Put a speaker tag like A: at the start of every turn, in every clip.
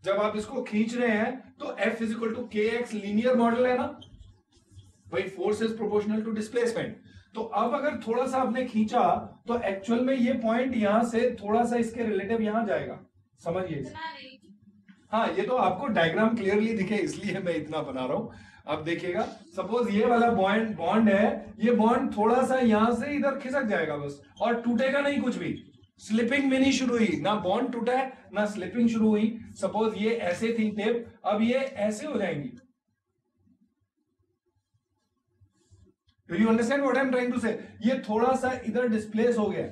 A: जब आप इसको खींच रहे हैं तो F is equal to KX linear model है ना भाई, force is proportional to displacement. तो अब अगर थोड़ा सा आपने खींचा तो एक्चुअल में ये पॉइंट यहां से थोड़ा सा इसके रिलेटिव यहां जाएगा, समझिए। हाँ, ये तो आपको डायग्राम क्लियरली दिखे इसलिए मैं इतना बना रहा हूं। अब देखिएगा, सपोज ये वाला बॉन्ड है, ये बॉन्ड थोड़ा सा यहां से इधर खिसक जाएगा बस, और टूटेगा नहीं कुछ भी, स्लिपिंग में नहीं शुरू हुई, ना बॉन्ड टूटा है ना स्लिपिंग शुरू हुई। सपोज ये ऐसे थी टिप, अब ये ऐसे हो जाएंगी। Do you understand what I am trying to say? ये थोड़ा सा इधर डिस्प्लेस हो गया,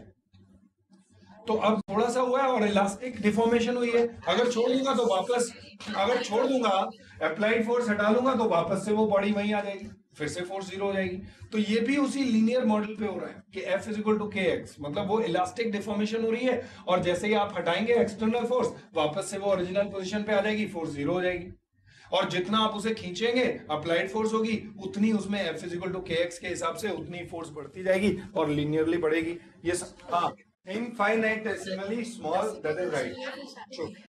A: तो अब थोड़ा सा हुआ है और इलास्टिक डिफॉर्मेशन हुई है। अगर छोड़ दूंगा तो वापस, अगर छोड़ दूंगा अप्लाइड फोर्स हटा लूंगा तो वापस से वो बॉडी वहीं आ जाएगी, फिर से फोर्स जीरो हो जाएगी। तो ये भी उसी लीनियर मॉडल पे हो रहा है कि F is equal to KX, मतलब वो इलास्टिक डिफॉर्मेशन हो रही है, और जैसे ही आप हटाएंगे एक्सटर्नल फोर्स, वापस से वो ओरिजिनल पोजीशन पे आ जाएगी, फोर्स जीरो हो जाएगी। और जितना आप उसे खींचेंगे अप्लाइड फोर्स होगी, उतनी उसमें F is equal to KX के हिसाब से उतनी फोर्स बढ़ती जाएगी और लीनियरली बढ़ेगी। ये हाँ, इनफाइनाइटेसिमली स्मॉल, दैट इज राइट।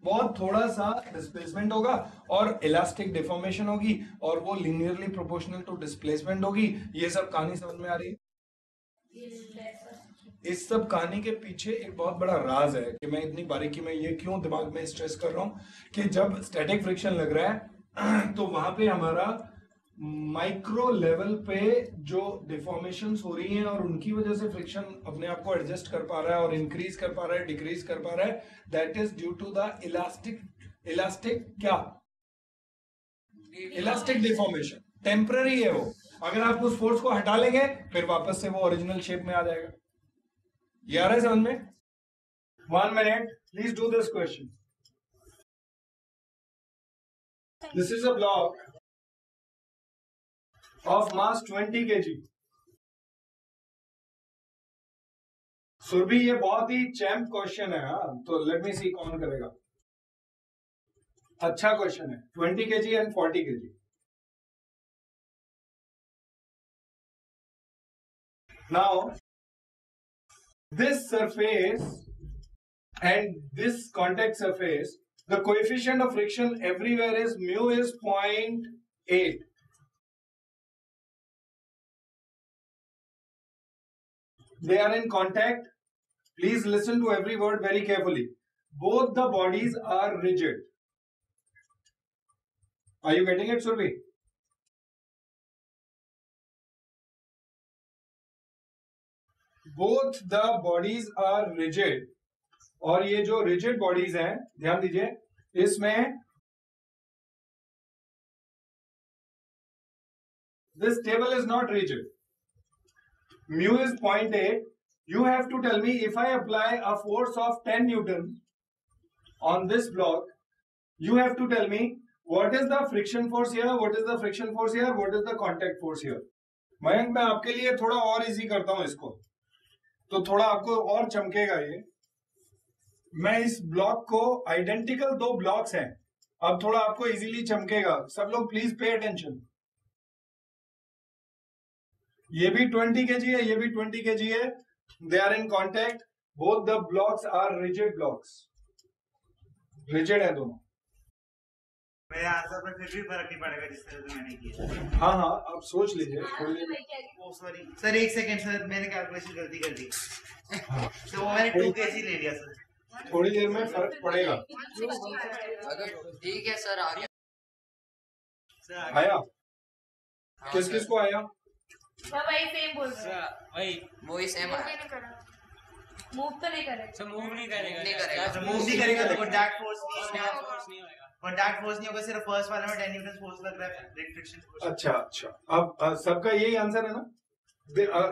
A: बहुत थोड़ा सा डिस्प्लेसमेंट होगा और इलास्टिक डिफॉर्मेशन होगी और वो लीनियरली प्रोपोर्शनल टू डिस्प्लेसमेंट होगी। ये सब कहानी समझ में आ रही है? इस सब कहानी के पीछे एक बहुत बड़ा राज है कि मैं इतनी बारीकी में ये क्यों दिमाग में स्ट्रेस कर रहा हूं कि जब स्टैटिक फ्रिक्शन लग रहा है तो वहां पे हमारा माइक्रो लेवल पे जो डिफॉर्मेशंस हो रही हैं और उनकी वजह से फ्रिक्शन अपने आप को एडजस्ट कर पा रहा है और इंक्रीज कर पा रहा है, डिक्रीज कर पा रहा है, that is due to the elastic क्या, इलास्टिक डिफॉर्मेशन। टेम्पररी है वो, अगर आप उस फोर्स को हटा लेंगे फिर वापस से वो ओरिजिनल शेप में आ जाएगा। ये आ रहा है समझ में? 1 minute, please do this question. This is a block of mass 20 kg। Surabhi, ये बहुत ही चैम्प क्वेश्चन है, हाँ, तो लेट मी सी कौन करेगा। अच्छा क्वेश्चन है, 20 kg and 40 kg। Now this surface and this contact surface, the coefficient of friction everywhere is mu is 0.8. They are in contact. Please listen to every word very carefully. Both the bodies are rigid. Are you getting it, Survi? Both the bodies are rigid. और ये जो rigid bodies हैं, ध्यान दीजिए, इसमें this table is not rigid. Mu is 0.8. You have to tell me if I apply a force of 10 Newton on this block, you have to tell me what is the friction force here, what is the friction force here, what is the contact force here. Mayank, मैं आपके लिए थोड़ा और easy करता हूं इसको, तो थोड़ा आपको और चमकेगा ये। मैं इस ब्लॉक को, आइडेंटिकल 2 ब्लॉक्स हैं, अब थोड़ा आपको इजीली चमकेगा। सब लोग प्लीज पे अटेंशन। ये भी 20 kg है, ये भी 20 kg है, they are in contact, both the blocks are rigid blocks, rigid है दोनों।
B: मेरे आंसर पर फिर भी फर्क नहीं पड़ेगा जिस तरह से मैंने किया।
A: हाँ हाँ, आप सोच लीजिए।
B: ओ सॉरी सर, एक सेकंड सर, मैंने कैलकुलेशन गलती कर दी। तो मैंने 2 kg ले लिया सर।
A: थोड़ी देर में फर्क पड़ेगा।
C: ठीक है सर, आ गया।
A: आया? किस किस को आया?
D: वही सेम बोल रहा है,
C: वही सेम है।
D: मूव तो नहीं करेगा
E: सर, मूव नहीं करेगा,
C: नहीं करेगा,
B: मूव नहीं करेगा तो कॉन्टैक्ट फोर्स नहीं होगा। कॉन्टैक्ट फोर्स नहीं होगा, सिर्फ फर्स्ट वाले में 10 न्यूटन फोर्स लग रहा है, फ्रिक्शन फोर्स।
A: अच्छा अच्छा, अब सबका यही आंसर है ना?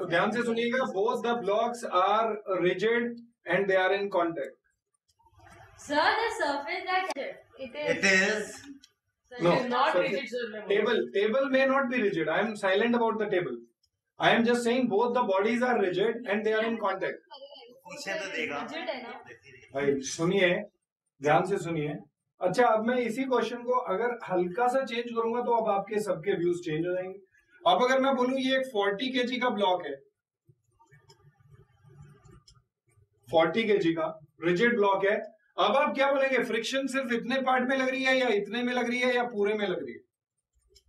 A: ध्यान से सुनिएगा, both the blocks are rigid and they are in contact.
D: Sir, the surface that it is.
A: No,
D: it is not
A: sir,
D: rigid, sir.
A: Table may not be rigid. I am silent about the table. I am just saying both the bodies are rigid and they are in contact.
B: पीछे तो देगा।
D: Rigid है ना?
A: भाई सुनिए, ध्यान से सुनिए। अच्छा, अब मैं इसी क्वेश्चन को अगर हल्का सा चेंज करूंगा तो अब आपके सबके व्यूज चेंज हो जाएंगे। अब अगर मैं बोलूं ये एक 40 kg का ब्लॉक है, 40 kg का रिजिड ब्लॉक है, अब आप क्या बोलेंगे, फ्रिक्शन सिर्फ इतने पार्ट में लग रही है या इतने में लग रही है या पूरे में लग रही है?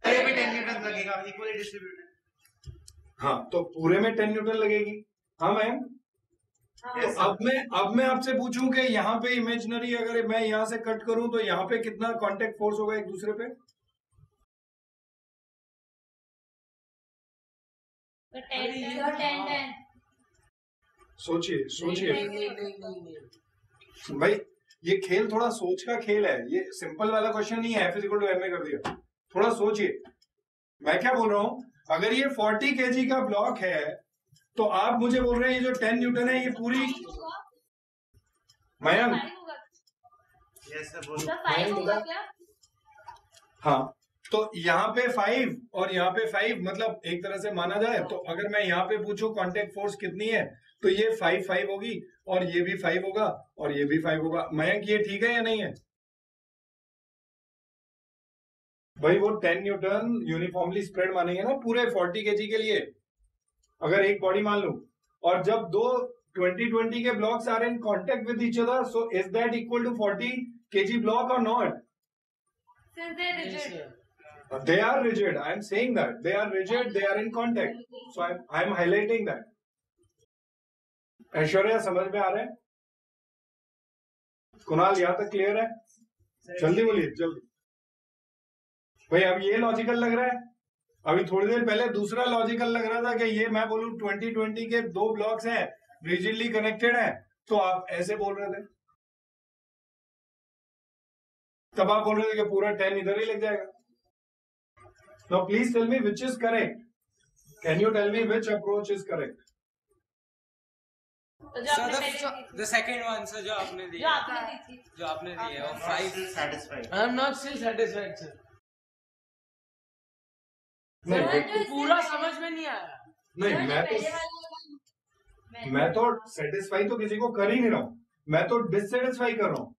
B: ये भी 10 न्यूटन लगेगा, इक्वली डिस्ट्रीब्यूटेड।
A: हाँ, तो पूरे में 10 न्यूटन लगेगी। हाँ मैम। तो अब मैं आपसे पूछूं कि यहाँ पे इमेजिनरी अगर मैं यहाँ से कट करूं तो यहाँ पे कितना कांटेक्ट फोर्स होगा एक दूसरे पे?
D: तो 10
A: सोचिए सोचिए भाई, ये खेल थोड़ा सोच का खेल है, ये सिंपल वाला क्वेश्चन नहीं है, फिजिकल टू एम में कर दिया। थोड़ा सोचिए, मैं क्या बोल रहा हूं, अगर ये 40 केजी का ब्लॉक है तो आप मुझे बोल रहे हैं ये जो 10 न्यूटन है ये पूरी मयंक, हाँ, तो यहाँ पे 5 और यहाँ पे 5, मतलब एक तरह से माना जाए तो अगर मैं यहाँ पे पूछूं कांटेक्ट फोर्स कितनी है तो ये 5 होगी और ये भी 5 होगा और ये भी 5 होगा। मयंक ये ठीक है या नहीं है भाई? वो 10 न्यूटन यूनिफॉर्मली स्प्रेड मानेंगे ना पूरे 40 केजी के लिए, अगर एक बॉडी मान लूं, और जब दो 20-20 के blocks are in contact with each other, so is that equal to 40 kg block और not? They are rigid. I am saying that they are rigid. They are in contact. So I am highlighting that. Aishwarya समझ में आ रहा है? कुणाल यहाँ तक clear है? जल्दी बोलिए जल्दी भाई। अब ये लॉजिकल लग रहा है? अभी थोड़ी देर पहले दूसरा लॉजिकल लग रहा था कि ये मैं बोलूं 20-20 के दो ब्लॉक्स हैं, रिजिडली कनेक्टेड हैं, तो आप ऐसे बोल रहे थे, तब आप बोल रहे थे कि पूरा 10 इधर ही लग जाएगा। Now please tell me which is correct. Can you tell me which approach is correct?
C: So the second one, sir, जो आपने दी है वो 5
B: satisfied.
C: I am not still satisfied, sir.
A: नहीं,
C: पूरा समझ में नहीं आया।
A: नहीं, मैं तो सेटिस्फाई तो किसी को कर ही नहीं रहा हूँ, मैं तो डिससेटिस्फाई कर रहा हूँ।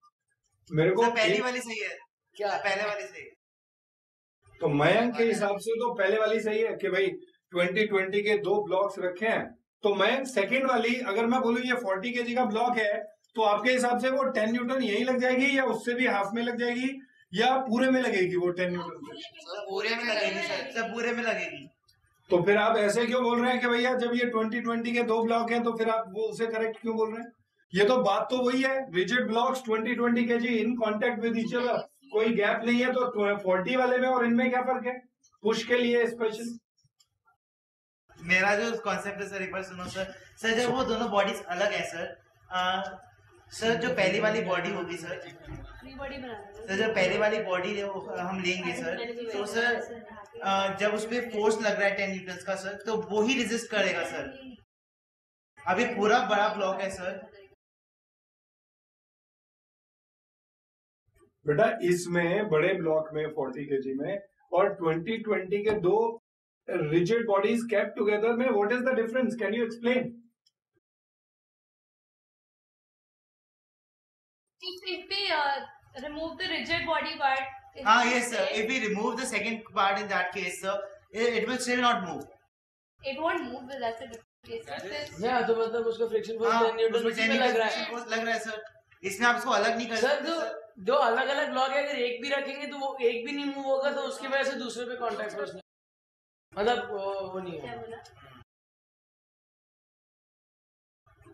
A: मेरे को
B: पहली वाली सही है क्या? पहले वाली सही है।
A: तो मयंक के हिसाब से तो पहले वाली सही है कि भाई 20-20 के दो ब्लॉक्स रखे हैं, तो मयंक सेकंड वाली अगर मैं बोलूं ये 40 केजी का ब्लॉक है तो आपके हिसाब से वो 10 न्यूटन यही लग जाएगी या उससे भी हाफ में लग जाएगी या पूरे में लगेगी वो 10 न्यूटन?
B: पूरे में लगेगी सर, पूरे में लगेगी।
A: तो फिर आप ऐसे क्यों बोल रहे हैं कि भैया जब ये 20-20 के दो ब्लॉक हैं तो फिर आप वो उसे करेक्ट क्यों बोल रहे हैं? ये तो बात तो वही है, rigid blocks 20-20 KG in contact with each other, कोई गैप नहीं है, तो 40 वाले में और इनमें क्या फर्क है पुश के लिए स्पेशल?
B: मेरा जो कॉन्सेप्ट है सर, एक बार सुनो सर। सर जब वो दोनों बॉडीज अलग है सर, सर जो पहली वाली बॉडी होगी सर, जब पहली वाली बॉडी हम लेंगे सर, तो सर जब उसमें फोर्स लग रहा है 10 न्यूटन का सर, तो वो ही रेजिस्ट करेगा सर। अभी पूरा बड़ा ब्लॉक है सर।
A: बेटा इसमें बड़े ब्लॉक में 40 केजी में और 20-20 के दो रिजिड बॉडीज केप्ट टुगेदर में, what is the difference? Can you explain?
D: If we remove the rigid body part.
B: Yes sir. If we remove the second part in that case, sir, it will still not move.
D: It won't move, but that's a different case.
C: Yeah, तो मतलब उसका friction force 10 Newton में लग रहा है
B: sir. इसमें आप उसको अलग नहीं कर सकते
C: सर। दो अलग अलग ब्लॉक है, अगर एक भी रखेंगे तो वो एक भी नहीं मूव होगा, तो उसकी वजह से दूसरे पे कांटेक्ट फोर्स नहीं, मतलब वो नहीं होगा।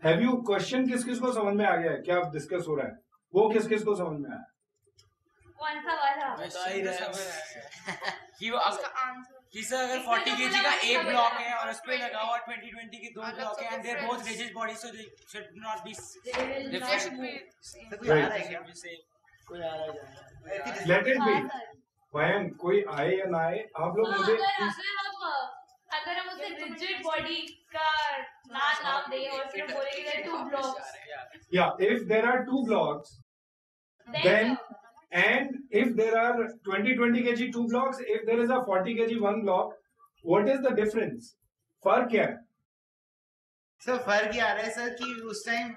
A: हैव यू क्वेश्चन किस किस को समझ में आ गया है? क्या डिस्कस हो रहा है वो किस किस को समझ में आया?
D: कौन सा वाला?
C: कि सर अगर 40 केजी का एक ब्लॉक है और उस पे लगा हुआ 20-20 के दो ब्लॉक है, and they are both rigid bodies, so they should not be
B: कोई आ रहा है क्या?
C: कोई आ रहा है?
A: Let it be. मैम कोई आए या ना आए, आप लोग मुझे
D: अगर हम उसे रिजिड बॉडी का नाम दें और फिर बोलेंगे टू ब्लॉक्स,
A: या if there are two blocks then and if there are 20-20 kg two blocks, if there is a 40 kg one block, what is the difference? फर्क क्या है
B: सर? फर्क ये आ रहा है सर कि उस टाइम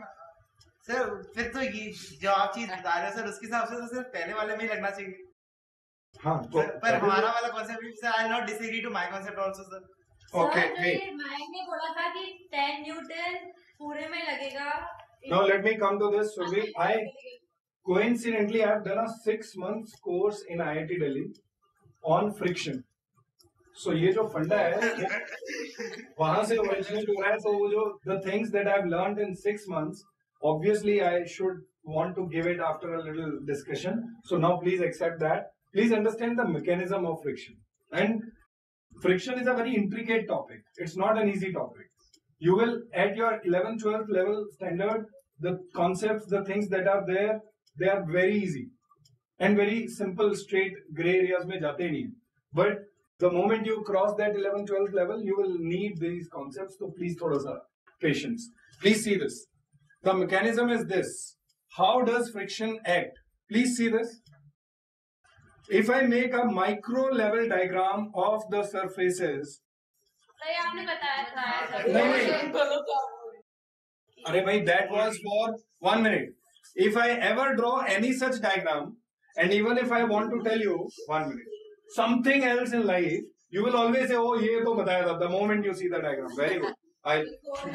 B: सर, फिर तो ये जो आप चीज बता रहे हो सर, उसके हिसाब से तो सर पहले वाले में ही लगना चाहिए।
A: हाँ तो
B: पर हमारा वाला concept sir, I will not disagree to my concept also sir.
A: Okay
D: मैंने बोला था कि 10 न्यूटन पूरे में लगेगा।
A: now let me come to this. So coincidentally, I've done a 6 months course in IIT Delhi on friction. So ये जो फंडा है वहां से originate हो रहा है. So वो जो the things that I've learned in 6 months, obviously I should want to give it after a little discussion. So now please accept that. Please understand the mechanism of friction. And friction is a very intricate topic. It's not an easy topic. You will at your 11th, 12th level standard, the concepts, the things that are there, they are very easy and very simple, straight gray areas में जाते नहीं. But the moment you cross that 11th, 12th level, you will need these concepts. So please थोड़ा सा patience. Please see this. The mechanism is this. How does friction act? Please see this. If I make a micro level diagram of the surfaces.
D: तो ये आपने बताया था.
A: नहीं. अरे भाई, that was for 1 minute. If I ever draw any such diagram, and even if I want to tell you 1 minute, something else in life, you will always say, oh, ये तो बताया था. The moment you see the diagram, very good.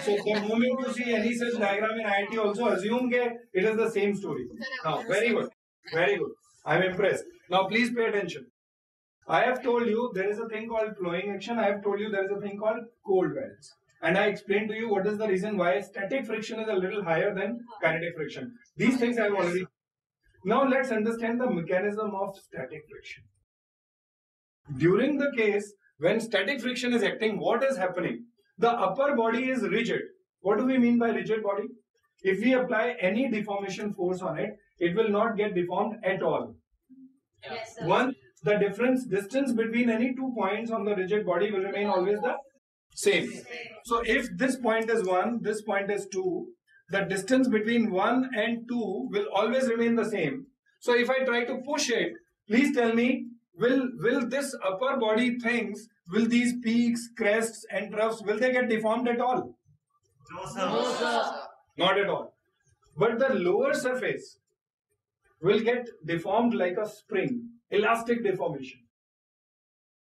A: So the moment you see any such diagram in IIT, also assume that it is the same story. Now, very good, very good. I am impressed. Now, please pay attention. I have told you there is a thing called flowing action. I have told you there is a thing called cold wells. And I explained to you what is the reason why static friction is a little higher than kinetic friction. These things I have already. Now let's understand the mechanism of static friction. During the case when static friction is acting, what is happening? The upper body is rigid. What do we mean by rigid body? If we apply any deformation force on it, it will not get deformed at all.
D: Yes, sir.
A: One, the distance between any 2 points on the rigid body will remain always the same. So if this point is 1, this point is 2, the distance between 1 and 2 will always remain the same. So if I try to push it, please tell me, will this upper body things, will these peaks, crests and troughs, will they get deformed at all?
B: No, sir.
C: No, sir.
A: Not at all. But the lower surface will get deformed like a spring, elastic deformation.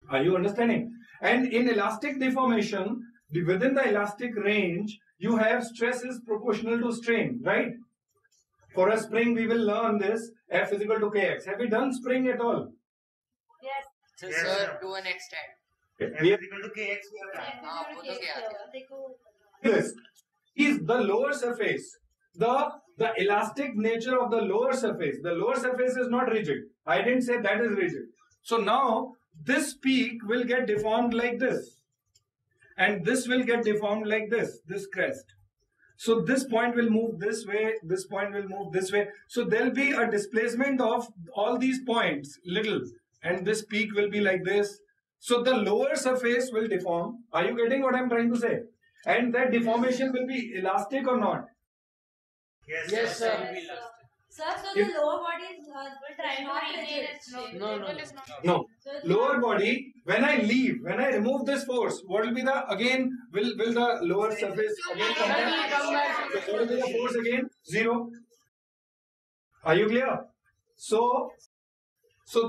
A: Are you understanding? And in elastic deformation, within the elastic range, you have stress is proportional to strain, right? For a spring, we will learn this, F is equal to Kx. Have we done spring at all?
D: Yes.
C: So,
B: Yes,
C: sir,
B: sir.
C: to an extent.
B: F
A: We
B: is
A: have
B: equal to kx we have done.
C: वो तो क्या है?
D: देखो.
A: this. Is the lower surface, the elastic nature of the lower surface. The lower surface is not rigid. I didn't say that is rigid. So now this peak will get deformed like this. And this will get deformed like this crest. So this point will move this way, this point will move this way. So there will be a displacement of all these points, little. And this peak will be like this. So the lower surface will deform. Are you getting what I am trying to say? And that deformation will be elastic or not?
B: Yes,
C: Yes, sir.
D: Sir, so the lower body is
E: Try
D: not
E: to maintain
D: rigid.
E: its shape.
C: No, no.
A: No.
D: So it's
A: Lower
D: not-
A: body, when I leave, when I remove this force, what will be the, again, will the lower surface again come back? So what will be the force again? 0. Are you clear? So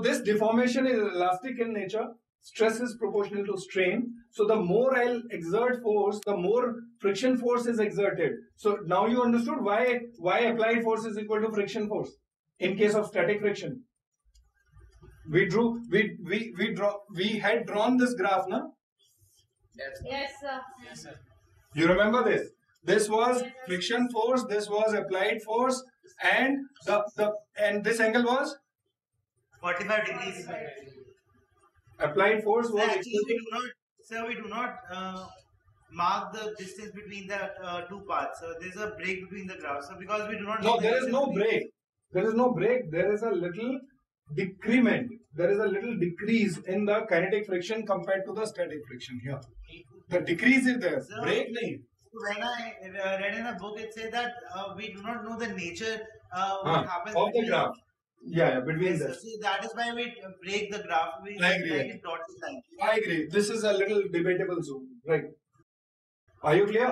A: this deformation is elastic in nature. Stress is proportional to strain. So the more I'll exert force, the more friction force is exerted. So now you understood why applied force is equal to friction force in case of static friction. We had drawn this graph, no?
D: Yes, sir.
C: Yes, sir.
A: You remember this? This was friction force, this was applied force, and and this angle was
B: 45 degrees.
A: applied force
B: Sir,
A: was
B: actually, we do not mark the distance between the two paths. So there's a break between the graphs. So because we do not.
A: no,
B: know the
A: there is
B: distance
A: no
B: between-
A: break. There is no break. There is a little decrement. There is a little decrease in the kinetic friction compared to the static friction here. The decrease is there.
B: Sir,
A: Break nahi.
B: When I read in a book, it said that we do not know the nature what
A: Huh,
B: happens
A: of the
B: between-
A: graph. Yeah, between
B: Yes, sir.
A: this.
B: So that is why we break the graph. We
A: I agree.
B: like it dotted line.
A: I agree. This is a little debatable zone. Right. Are you clear?